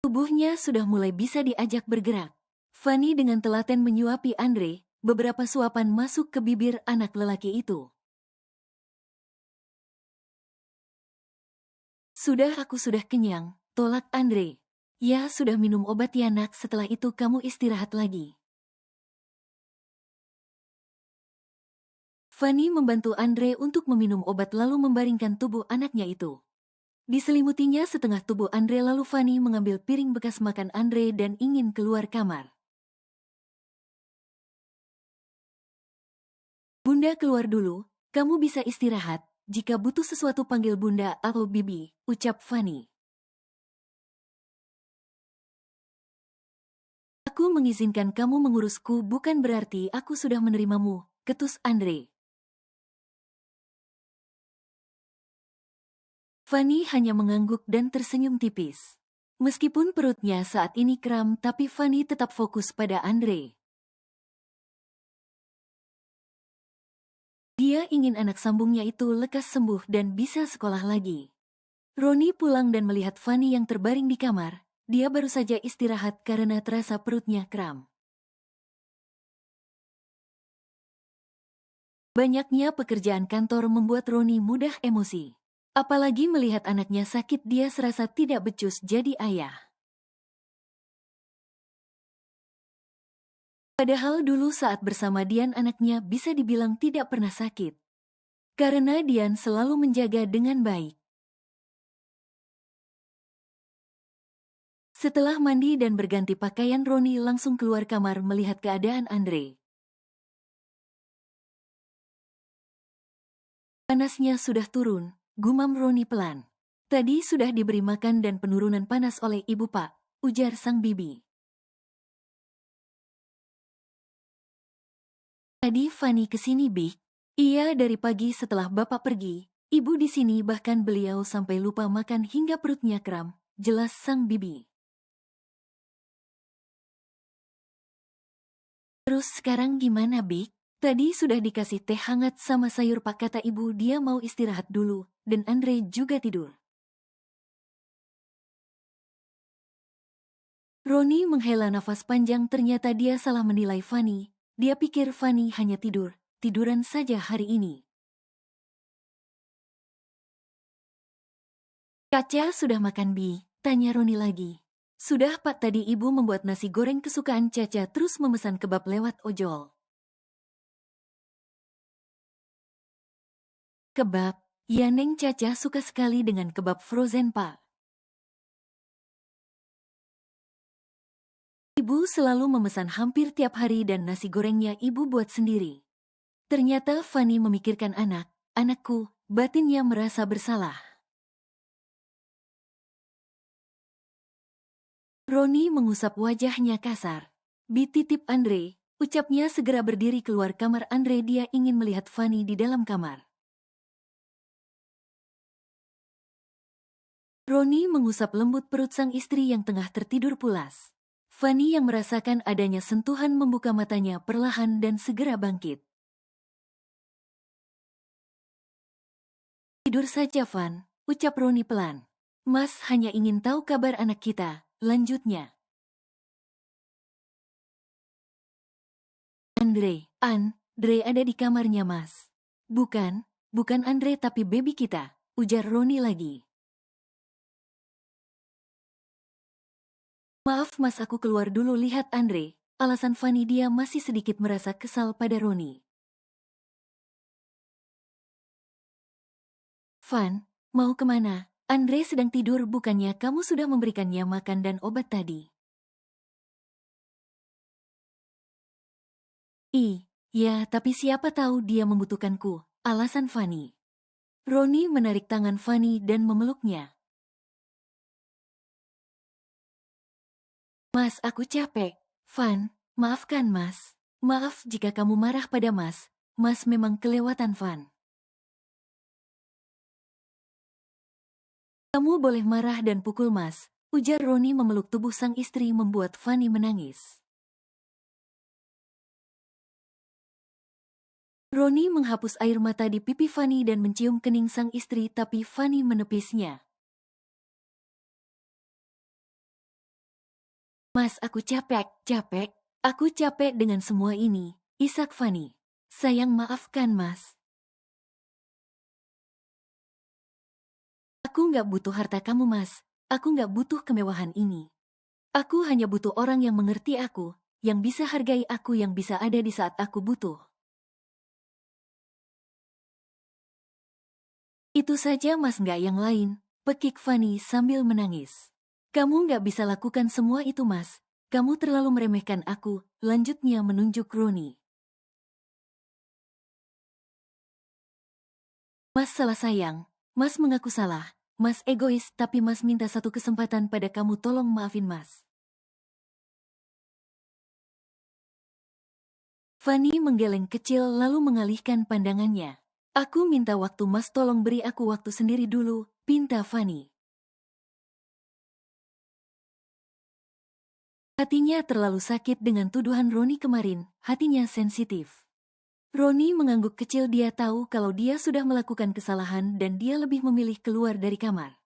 Speaker 2: Tubuhnya sudah mulai bisa diajak bergerak. Fanny dengan telaten menyuapi Andre, beberapa suapan masuk ke bibir anak lelaki itu. Aku sudah kenyang, tolak Andre. Ya sudah minum obat ya nak, setelah itu kamu istirahat lagi. Fanny membantu Andre untuk meminum obat lalu membaringkan tubuh anaknya itu. Diselimutinya setengah tubuh Andre lalu Fanny mengambil piring bekas makan Andre dan ingin keluar kamar. Bunda keluar dulu, kamu bisa istirahat, jika butuh sesuatu panggil bunda atau bibi, ucap Fanny. Aku mengizinkan kamu mengurusku bukan berarti aku sudah menerimamu, ketus Andre. Fanny hanya mengangguk dan tersenyum tipis. Meskipun perutnya saat ini kram, tapi Fanny tetap fokus pada Andre. Dia ingin anak sambungnya itu lekas sembuh dan bisa sekolah lagi. Roni pulang dan melihat Fanny yang terbaring di kamar. Dia baru saja istirahat karena terasa perutnya kram. Banyaknya pekerjaan kantor membuat Roni mudah emosi. Apalagi melihat anaknya sakit, dia serasa tidak becus jadi ayah. Padahal dulu saat bersama Dian anaknya bisa dibilang tidak pernah sakit. Karena Dian selalu menjaga dengan baik. Setelah mandi dan berganti pakaian, Roni langsung keluar kamar melihat keadaan Andre. Panasnya sudah turun, gumam Roni pelan. Tadi sudah diberi makan dan penurunan panas oleh ibu Pak, ujar sang bibi. Tadi Fanny kesini, Bik. Iya, dari pagi setelah bapak pergi. Ibu di sini, bahkan beliau sampai lupa makan hingga perutnya kram, jelas sang bibi. Terus sekarang gimana, Bik? Tadi sudah dikasih teh hangat sama sayur pak, kata ibu dia mau istirahat dulu, dan Andre juga tidur. Roni menghela nafas panjang, ternyata dia salah menilai Fanny. Dia pikir Fanny hanya tiduran saja hari ini. Caca sudah makan, Bi? Tanya Roni lagi. Sudah Pak, tadi ibu membuat nasi goreng kesukaan Caca terus memesan kebab lewat ojol. Kebab? Ya Neng, Caca suka sekali dengan kebab frozen, Pak. Ibu selalu memesan hampir tiap hari dan nasi gorengnya ibu buat sendiri. Ternyata Fanny memikirkan anakku, batinnya merasa bersalah. Roni mengusap wajahnya kasar. Bi, titip Andre, ucapnya segera berdiri keluar kamar Andre. Dia ingin melihat Fanny di dalam kamar. Roni mengusap lembut perut sang istri yang tengah tertidur pulas. Fanny yang merasakan adanya sentuhan membuka matanya perlahan dan segera bangkit. Tidur saja, Van, ucap Roni pelan. Mas hanya ingin tahu kabar anak kita, lanjutnya. Andre ada di kamarnya, Mas. Bukan Andre tapi baby kita, ujar Roni lagi. Maaf Mas, aku keluar dulu lihat Andre. Alasan Fanny, dia masih sedikit merasa kesal pada Roni. Van, mau kemana? Andre sedang tidur, bukannya kamu sudah memberikannya makan dan obat tadi? Ya, tapi siapa tahu dia membutuhkanku, alasan Fanny. Roni menarik tangan Fanny dan memeluknya. Mas, aku capek. Van, maafkan Mas. Maaf jika kamu marah pada Mas. Mas memang kelewatan, Van. Kamu boleh marah dan pukul Mas, ujar Roni memeluk tubuh sang istri membuat Fanny menangis. Roni menghapus air mata di pipi Fanny dan mencium kening sang istri, tapi Fanny menepisnya. Mas, aku capek. Aku capek dengan semua ini, isak Fanny. Sayang, maafkan Mas. Aku nggak butuh harta kamu, Mas. Aku nggak butuh kemewahan ini. Aku hanya butuh orang yang mengerti aku, yang bisa hargai aku, yang bisa ada di saat aku butuh. Itu saja Mas, nggak yang lain, pekik Fanny sambil menangis. Kamu nggak bisa lakukan semua itu, Mas. Kamu terlalu meremehkan aku, lanjutnya menunjuk Roni. Mas salah sayang, Mas mengaku salah. Mas egois, tapi Mas minta satu kesempatan pada kamu, tolong maafin Mas. Fanny menggeleng kecil lalu mengalihkan pandangannya. Aku minta waktu Mas, tolong beri aku waktu sendiri dulu, pinta Fanny. Hatinya terlalu sakit dengan tuduhan Roni kemarin, hatinya sensitif. Roni mengangguk kecil, dia tahu kalau dia sudah melakukan kesalahan dan dia lebih memilih keluar dari kamar.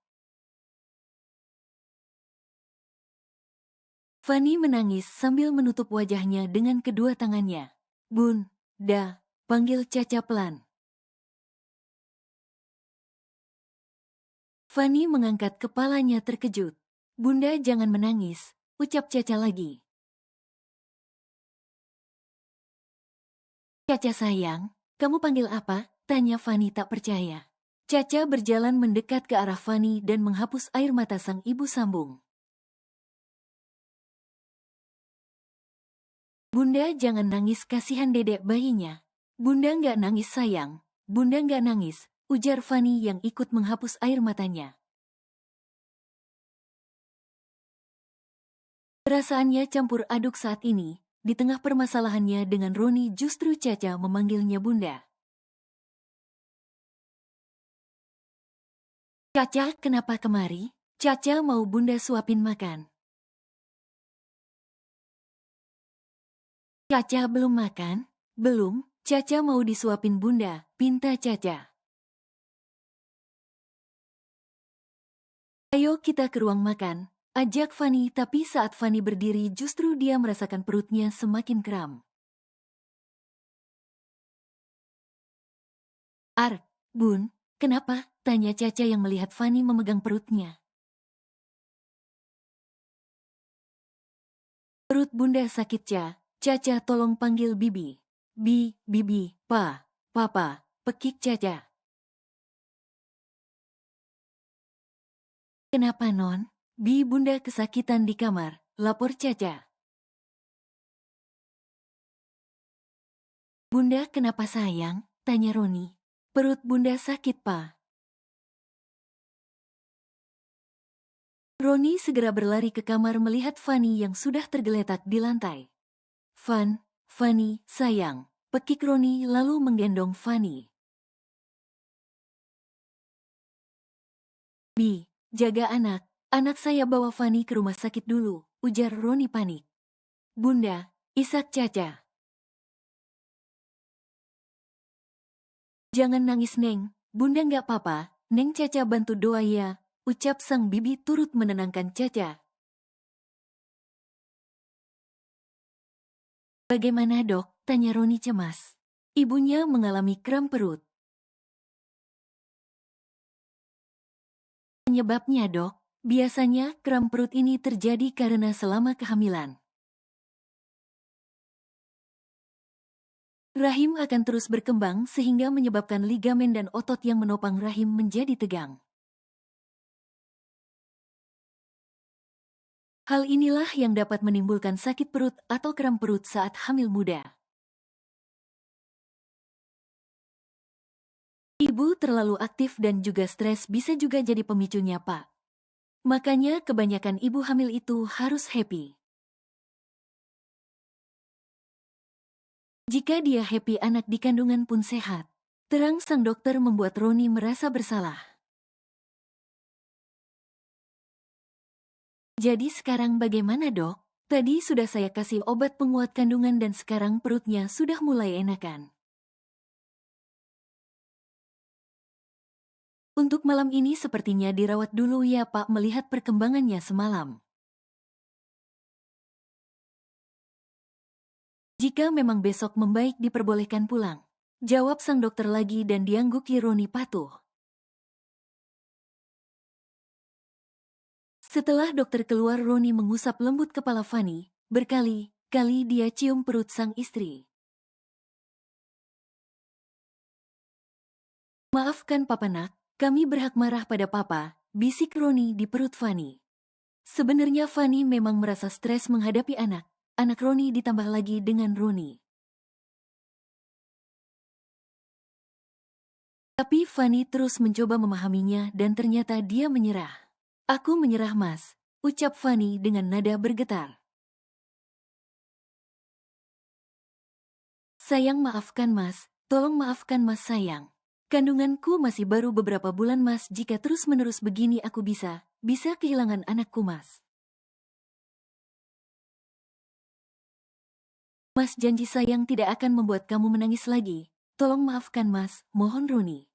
Speaker 2: Fanny menangis sambil menutup wajahnya dengan kedua tangannya. Bunda, panggil Caca pelan. Fanny mengangkat kepalanya terkejut. Bunda, jangan menangis, ucap Caca lagi. Caca sayang, kamu panggil apa? Tanya Fanny tak percaya. Caca berjalan mendekat ke arah Fanny dan menghapus air mata sang ibu sambung. Bunda jangan nangis, kasihan dedek bayinya. Bunda nggak nangis sayang, Bunda nggak nangis, ujar Fanny yang ikut menghapus air matanya. Perasaannya campur aduk saat ini. Di tengah permasalahannya dengan Roni justru Caca memanggilnya Bunda. Caca, kenapa kemari? Caca mau Bunda suapin makan. Caca belum makan? Belum, Caca mau disuapin Bunda, pinta Caca. Ayo kita ke ruang makan, ajak Fanny, tapi saat Fanny berdiri justru dia merasakan perutnya semakin kram. Bun, kenapa? Tanya Caca yang melihat Fanny memegang perutnya. Perut Bunda sakit, Caca tolong panggil Bibi. Bibi, Papa, pekik Caca. Kenapa Non? Bunda kesakitan di kamar, lapor Caca. Bunda kenapa sayang? Tanya Roni. Perut Bunda sakit, Pa. Roni segera berlari ke kamar melihat Fanny yang sudah tergeletak di lantai. Fanny, sayang. Pekik Roni lalu menggendong Fanny. Jaga anak saya bawa Fanny ke rumah sakit dulu, ujar Roni panik. Bunda, isak Caca. Jangan nangis Neng, Bunda nggak apa-apa, Neng Caca bantu doa ya, ucap sang bibi turut menenangkan Caca. Bagaimana dok? Tanya Roni cemas. Ibunya mengalami kram perut. Penyebabnya dok, biasanya kram perut ini terjadi karena selama kehamilan. Rahim akan terus berkembang sehingga menyebabkan ligamen dan otot yang menopang rahim menjadi tegang. Hal inilah yang dapat menimbulkan sakit perut atau kram perut saat hamil muda. Ibu terlalu aktif dan juga stres bisa juga jadi pemicunya, Pak. Makanya kebanyakan ibu hamil itu harus happy. Jika dia happy, anak di kandungan pun sehat. Terang sang dokter membuat Roni merasa bersalah. Jadi sekarang bagaimana dok? Tadi sudah saya kasih obat penguat kandungan dan sekarang perutnya sudah mulai enakan. Untuk malam ini sepertinya dirawat dulu ya Pak melihat perkembangannya semalam. Jika memang besok membaik diperbolehkan pulang. Jawab sang dokter lagi dan diangguki Roni patuh. Setelah dokter keluar Roni mengusap lembut kepala Fanny, berkali-kali dia cium perut sang istri. Maafkan Papa nak, kami berhak marah pada Papa, bisik Roni di perut Fanny. Sebenarnya Fanny memang merasa stres menghadapi anak Roni ditambah lagi dengan Roni. Tapi Fanny terus mencoba memahaminya dan ternyata dia menyerah. Aku menyerah Mas, ucap Fanny dengan nada bergetar. Sayang maafkan Mas, tolong maafkan Mas sayang. Kandunganku masih baru beberapa bulan Mas, jika terus-menerus begini aku bisa kehilangan anakku Mas. Mas janji sayang tidak akan membuat kamu menangis lagi. Tolong maafkan Mas, mohon Roni.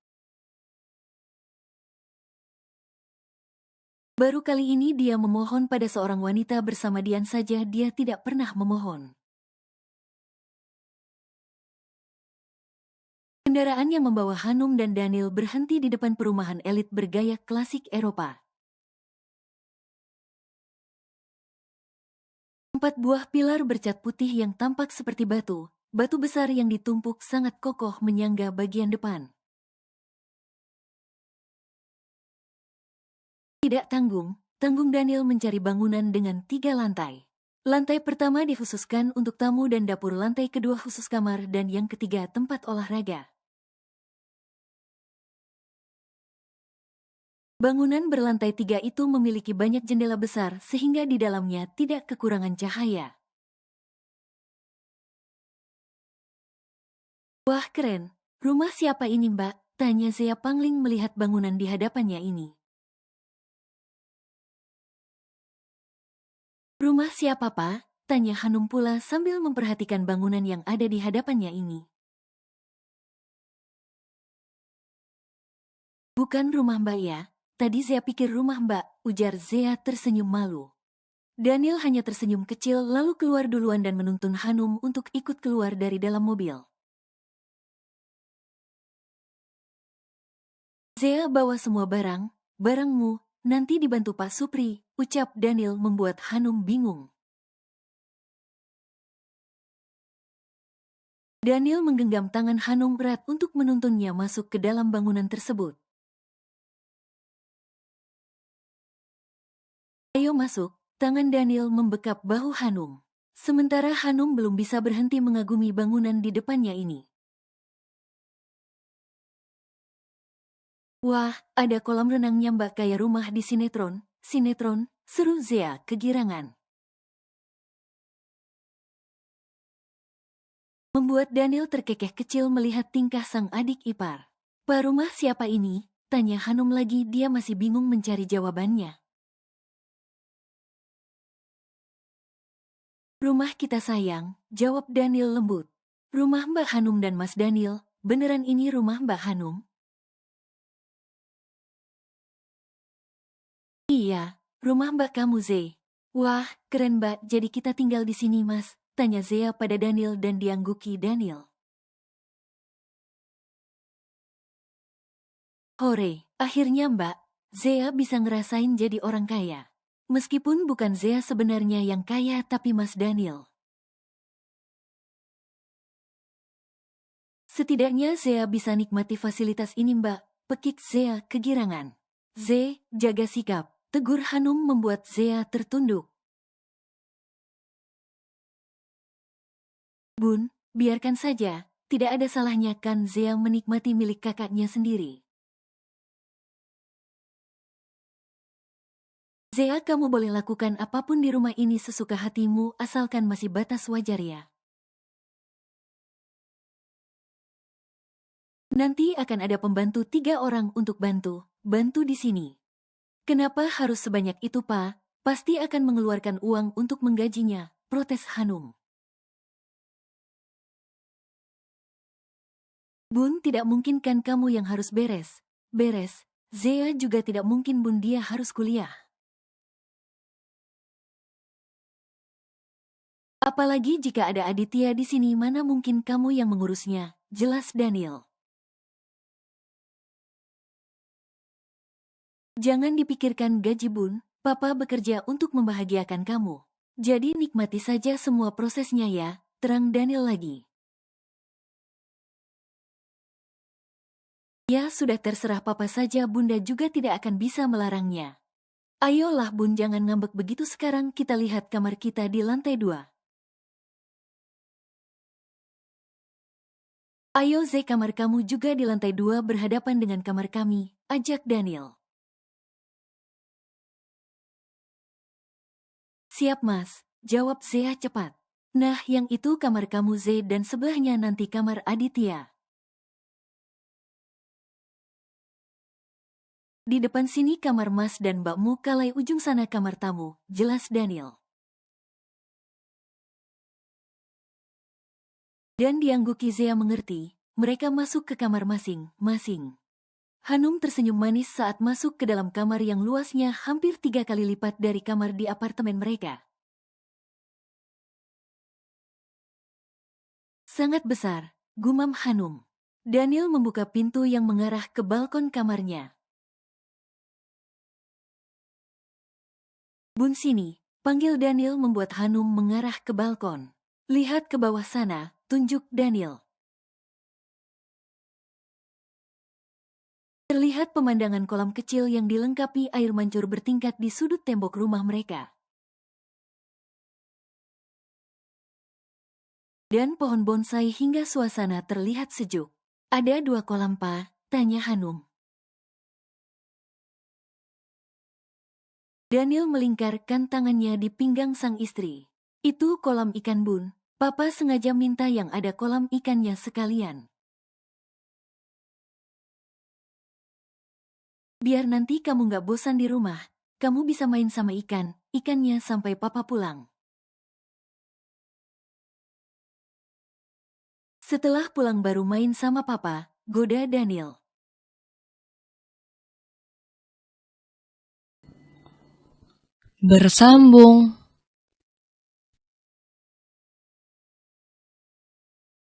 Speaker 2: Baru kali ini dia memohon pada seorang wanita bersama Dian saja dia tidak pernah memohon. Kendaraan yang membawa Hanum dan Daniel berhenti di depan perumahan elit bergaya klasik Eropa. 4 buah pilar bercat putih yang tampak seperti batu besar yang ditumpuk sangat kokoh menyangga bagian depan. Tidak tanggung Daniel mencari bangunan dengan 3 lantai. Lantai pertama dikhususkan untuk tamu dan dapur, lantai kedua khusus kamar, dan yang ketiga tempat olahraga. Bangunan berlantai 3 itu memiliki banyak jendela besar sehingga di dalamnya tidak kekurangan cahaya. Wah keren, rumah siapa ini mbak? Tanya Zea Pangling melihat bangunan di hadapannya ini. Rumah siapa pak? Tanya Hanum pula sambil memperhatikan bangunan yang ada di hadapannya ini. Bukan rumah mbak ya, tadi Zea pikir rumah mbak, ujar Zea tersenyum malu. Daniel hanya tersenyum kecil lalu keluar duluan dan menuntun Hanum untuk ikut keluar dari dalam mobil. Zea bawa semua barang, barangmu, nanti dibantu Pak Supri, ucap Daniel membuat Hanum bingung. Daniel menggenggam tangan Hanum erat untuk menuntunnya masuk ke dalam bangunan tersebut. Ayo masuk, tangan Daniel membekap bahu Hanum. Sementara Hanum belum bisa berhenti mengagumi bangunan di depannya ini. Wah, ada kolam renangnya mbak kayak rumah di sinetron, seru Zea kegirangan. Membuat Daniel terkekeh kecil melihat tingkah sang adik ipar. Pak rumah siapa ini? Tanya Hanum lagi, dia masih bingung mencari jawabannya. Rumah kita sayang, jawab Daniel lembut. Rumah Mbak Hanum dan Mas Daniel, beneran ini rumah Mbak Hanum? Iya, rumah Mbak kamu Zee. Wah, keren Mbak, jadi kita tinggal di sini Mas, tanya Zea pada Daniel dan diangguki Daniel. Hore, akhirnya Mbak, Zea bisa ngerasain jadi orang kaya. Meskipun bukan Zea sebenarnya yang kaya tapi Mas Daniel. Setidaknya Zea bisa nikmati fasilitas ini Mbak, pekik Zea kegirangan. Zee, jaga sikap, tegur Hanum membuat Zea tertunduk. Bun, biarkan saja, tidak ada salahnya kan Zea menikmati milik kakaknya sendiri. Zea kamu boleh lakukan apapun di rumah ini sesuka hatimu asalkan masih batas wajar ya. Nanti akan ada pembantu 3 orang untuk bantu di sini. Kenapa harus sebanyak itu Pak? Pasti akan mengeluarkan uang untuk menggajinya, protes Hanum. Bun tidak mungkin kan kamu yang harus beres. Zea juga tidak mungkin bun dia harus kuliah. Apalagi jika ada Aditya di sini mana mungkin kamu yang mengurusnya, jelas Daniel. Jangan dipikirkan gaji bun, papa bekerja untuk membahagiakan kamu. Jadi nikmati saja semua prosesnya ya, terang Daniel lagi. Ya sudah terserah papa saja bunda juga tidak akan bisa melarangnya. Ayolah bun jangan ngambek begitu sekarang kita lihat kamar kita di lantai 2. Ayo Zee kamar kamu juga di lantai 2 berhadapan dengan kamar kami, ajak Daniel. Siap mas, jawab Zea cepat. Nah yang itu kamar kamu Zee dan sebelahnya nanti kamar Aditya. Di depan sini kamar mas dan mbakmu kalai ujung sana kamar tamu, jelas Daniel. Dan diangguki Zea mengerti, mereka masuk ke kamar masing-masing. Hanum tersenyum manis saat masuk ke dalam kamar yang luasnya hampir 3 kali lipat dari kamar di apartemen mereka. Sangat besar, gumam Hanum. Daniel membuka pintu yang mengarah ke balkon kamarnya. Bun sini, panggil Daniel membuat Hanum mengarah ke balkon. Lihat ke bawah sana, tunjuk Daniel. Terlihat pemandangan kolam kecil yang dilengkapi air mancur bertingkat di sudut tembok rumah mereka. Dan pohon bonsai hingga suasana terlihat sejuk. Ada 2 kolam pa, tanya Hanum. Daniel melingkarkan tangannya di pinggang sang istri. Itu kolam ikan, Bun. Papa sengaja minta yang ada kolam ikannya sekalian. Biar nanti kamu gak bosan di rumah, kamu bisa main sama ikannya sampai papa pulang. Setelah pulang baru main sama papa, goda Daniel.
Speaker 1: Bersambung.